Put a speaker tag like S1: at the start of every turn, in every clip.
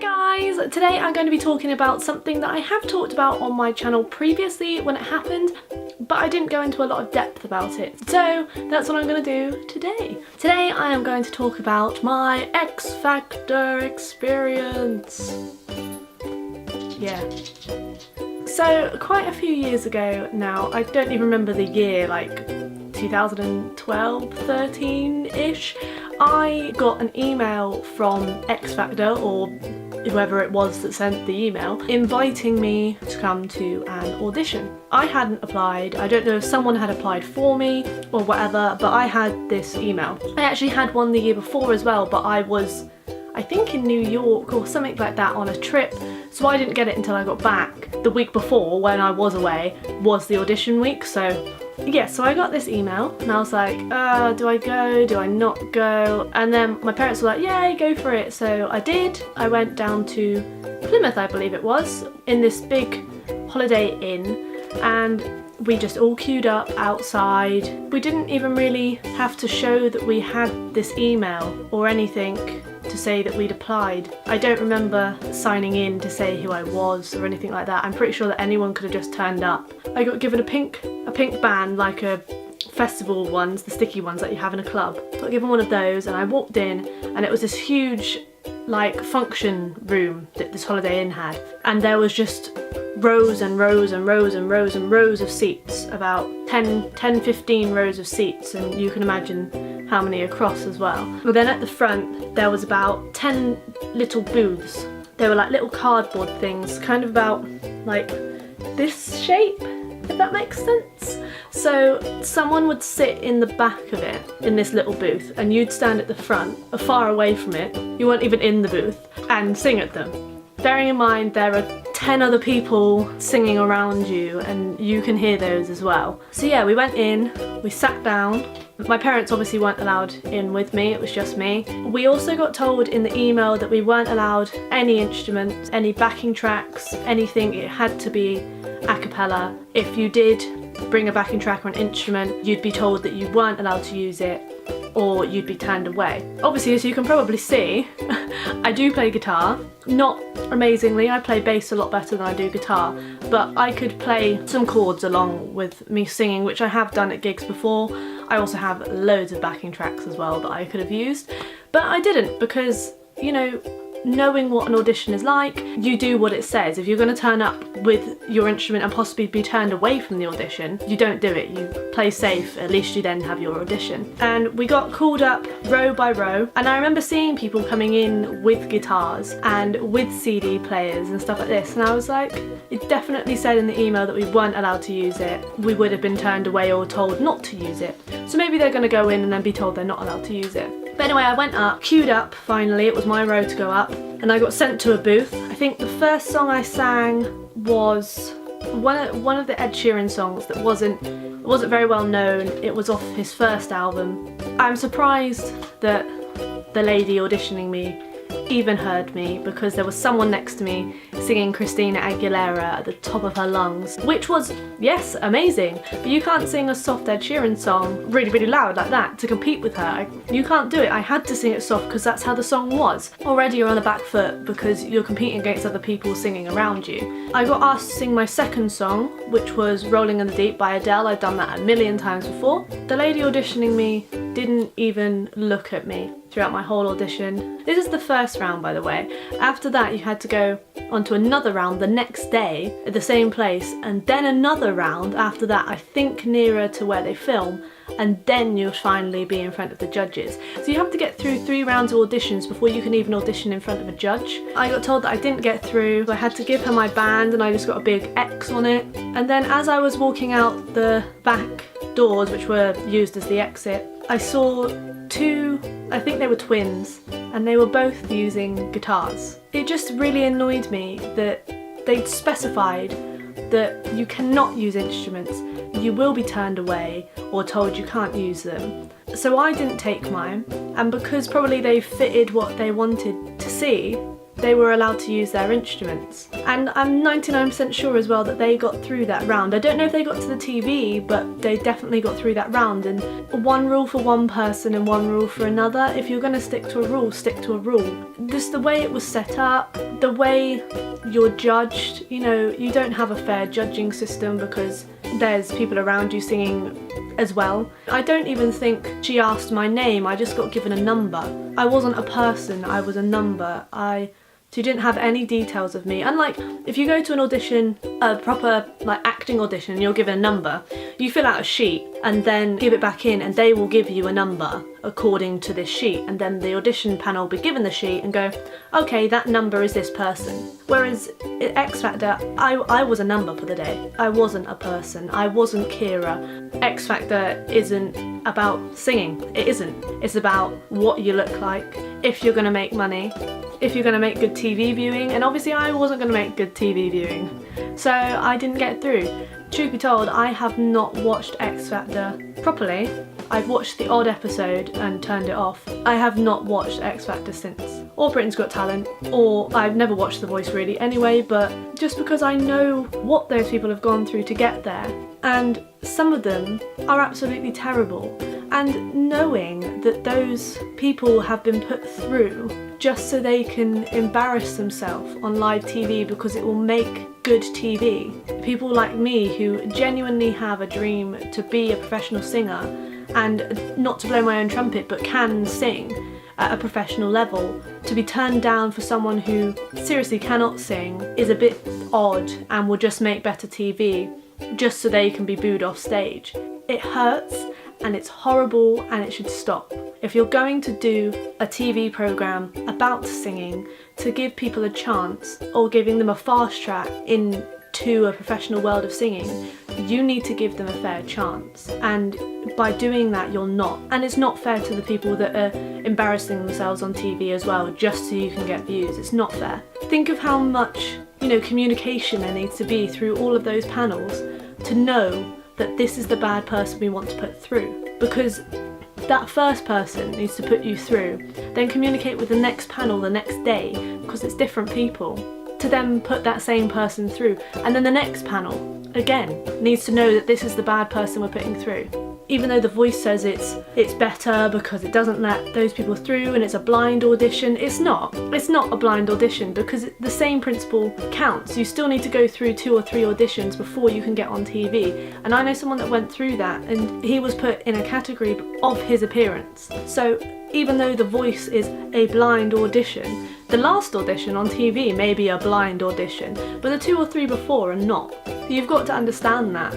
S1: Hi guys! Today I'm going to be talking about something that I have talked about on my channel previously when it happened, but I didn't go into a lot of depth about it. So that's what I'm going to do today. Today I am going to talk about my X Factor experience. Yeah. So quite a few years ago now, I don't even remember the year, like 2012, 13-ish, I got an email from X Factor, or whoever it was that sent the email, inviting me to come to an audition. I hadn't applied, I don't know if someone had applied for me or whatever, but I had this email. I actually had one the year before as well, but I was, I think, in New York or something like that on a trip, so I didn't get it until I got back. The week before, when I was away, was the audition week, so yeah, so I got this email and I was like, do I go, do I not go? And then my parents were like, yeah, go for it. So I did. I went down to Plymouth, I believe it was, in this big Holiday Inn, and we just all queued up outside. We didn't even really have to show that we had this email or anything to say that we'd applied. I don't remember signing in to say who I was or anything like that. I'm pretty sure that anyone could have just turned up. I got given a pink band, like a festival ones, the sticky ones that you have in a club. I got given one of those and I walked in and it was this huge like function room that this Holiday Inn had, and there was just rows and rows and rows and rows and rows of seats, about 10-15 rows of seats, and you can imagine how many across as well. But then at the front there was about 10 little booths. They were like little cardboard things, kind of about like this shape, if that makes sense. So someone would sit in the back of it, in this little booth, and you'd stand at the front, far away from it, you weren't even in the booth, and sing at them. Bearing in mind there are 10 other people singing around you, and you can hear those as well. So yeah, we went in, we sat down. My parents obviously weren't allowed in with me, it was just me. We also got told in the email that we weren't allowed any instruments, any backing tracks, anything. It had to be a cappella. If you did bring a backing track or an instrument, you'd be told that you weren't allowed to use it, or you'd be turned away. Obviously, as you can probably see, I do play guitar. Not amazingly, I play bass a lot better than I do guitar, but I could play some chords along with me singing, which I have done at gigs before. I also have loads of backing tracks as well that I could have used, but I didn't because, you know, knowing what an audition is like, you do what it says. If you're going to turn up with your instrument and possibly be turned away from the audition, you don't do it. You play safe, at least you then have your audition. And we got called up row by row, and I remember seeing people coming in with guitars and with CD players and stuff like this, and I was like, it definitely said in the email that we weren't allowed to use it. We would have been turned away or told not to use it. So maybe they're going to go in and then be told they're not allowed to use it. But anyway, I went up, queued up finally, it was my row to go up, and I got sent to a booth. I think the first song I sang was one of the Ed Sheeran songs that wasn't very well known. It was off his first album. I'm surprised that the lady auditioning me even heard me, because there was someone next to me singing Christina Aguilera at the top of her lungs, which was, yes, amazing, but you can't sing a soft Ed Sheeran song really loud like that to compete with her. You can't do it. I had to sing it soft because that's how the song was. Already you're on the back foot because you're competing against other people singing around you. I got asked to sing my second song, which was Rolling in the Deep by Adele. I'd done that a million times before. The lady auditioning me didn't even look at me throughout my whole audition. This is the first round, by the way. After that you had to go on to another round the next day at the same place, and then another round after that, I think nearer to where they film, and then you'll finally be in front of the judges. So you have to get through 3 rounds of auditions before you can even audition in front of a judge. I got told that I didn't get through, so I had to give her my band and I just got a big X on it. And then as I was walking out the back doors, which were used as the exit, I saw 2, I think they were twins, and they were both using guitars. It just really annoyed me that they'd specified that you cannot use instruments, you will be turned away or told you can't use them. So I didn't take mine, and because probably they fitted what they wanted to see, they were allowed to use their instruments. And I'm 99% sure as well that they got through that round. I don't know if they got to the TV, but they definitely got through that round. And one rule for one person and one rule for another. If you're going to stick to a rule, stick to a rule. Just the way it was set up, the way you're judged, you know, you don't have a fair judging system because there's people around you singing as well. I don't even think she asked my name, I just got given a number. I wasn't a person, I was a number. She didn't have any details of me. Unlike if you go to an audition, a proper like acting audition, and you're given a number, you fill out a sheet and then give it back in and they will give you a number according to this sheet, and then the audition panel will be given the sheet and go, okay, that number is this person. Whereas at X Factor, I was a number for the day. I wasn't a person, I wasn't Kira. X Factor isn't about singing, it isn't. It's about what you look like, if you're gonna make money, if you're going to make good TV viewing, and obviously I wasn't going to make good TV viewing, so I didn't get through. Truth be told, I have not watched X Factor properly. I've watched the odd episode and turned it off. I have not watched X Factor since. Or Britain's Got Talent, or I've never watched The Voice really anyway, but just because I know what those people have gone through to get there, and some of them are absolutely terrible. And knowing that those people have been put through just so they can embarrass themselves on live TV because it will make good TV. People like me who genuinely have a dream to be a professional singer, and not to blow my own trumpet, but can sing at a professional level, to be turned down for someone who seriously cannot sing is a bit odd and will just make better TV just so they can be booed off stage. It hurts and it's horrible and it should stop. If you're going to do a TV programme about singing to give people a chance, or giving them a fast track into a professional world of singing, you need to give them a fair chance. And by doing that, you're not. And it's not fair to the people that are embarrassing themselves on TV as well, just so you can get views. It's not fair. Think of how much, you know, communication there needs to be through all of those panels to know that this is the bad person we want to put through. Because that first person needs to put you through, then communicate with the next panel the next day, because it's different people, to then put that same person through. And then the next panel, again, needs to know that this is the bad person we're putting through. Even though The Voice says it's better because it doesn't let those people through and it's a blind audition, it's not. It's not a blind audition because the same principle counts. You still need to go through 2 or 3 auditions before you can get on TV. And I know someone that went through that and he was put in a category of his appearance. So even though The Voice is a blind audition, the last audition on TV may be a blind audition, but the 2 or 3 before are not. You've got to understand that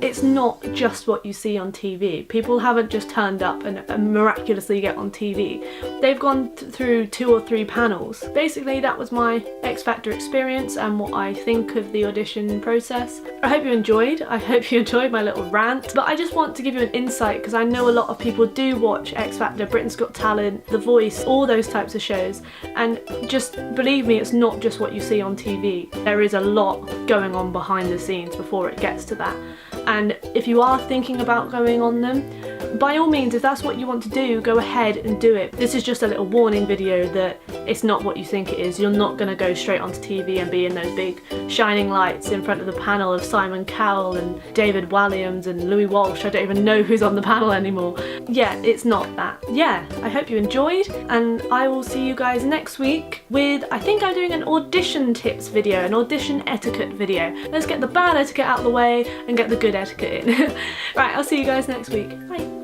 S1: it's not just what you see on TV. People haven't just turned up and miraculously get on TV. They've gone through 2 or 3 panels. Basically, that was my X Factor experience and what I think of the audition process. I hope you enjoyed. I hope you enjoyed my little rant, but I just want to give you an insight because I know a lot of people do watch X Factor, Britain's Got Talent, The Voice, all those types of shows, and just believe me, it's not just what you see on TV. There is a lot going on behind the scenes before it gets to that. And if you are thinking about going on them, by all means, if that's what you want to do, go ahead and do it. This is just a little warning video that it's not what you think it is. You're not going to go straight onto TV and be in those big shining lights in front of the panel of Simon Cowell and David Walliams and Louis Walsh. I don't even know who's on the panel anymore. Yeah, it's not that. Yeah, I hope you enjoyed, and I will see you guys next week with, I think I'm doing an audition tips video, an audition etiquette video. Let's get the bad etiquette out of the way and get the good etiquette in. Right, I'll see you guys next week. Bye.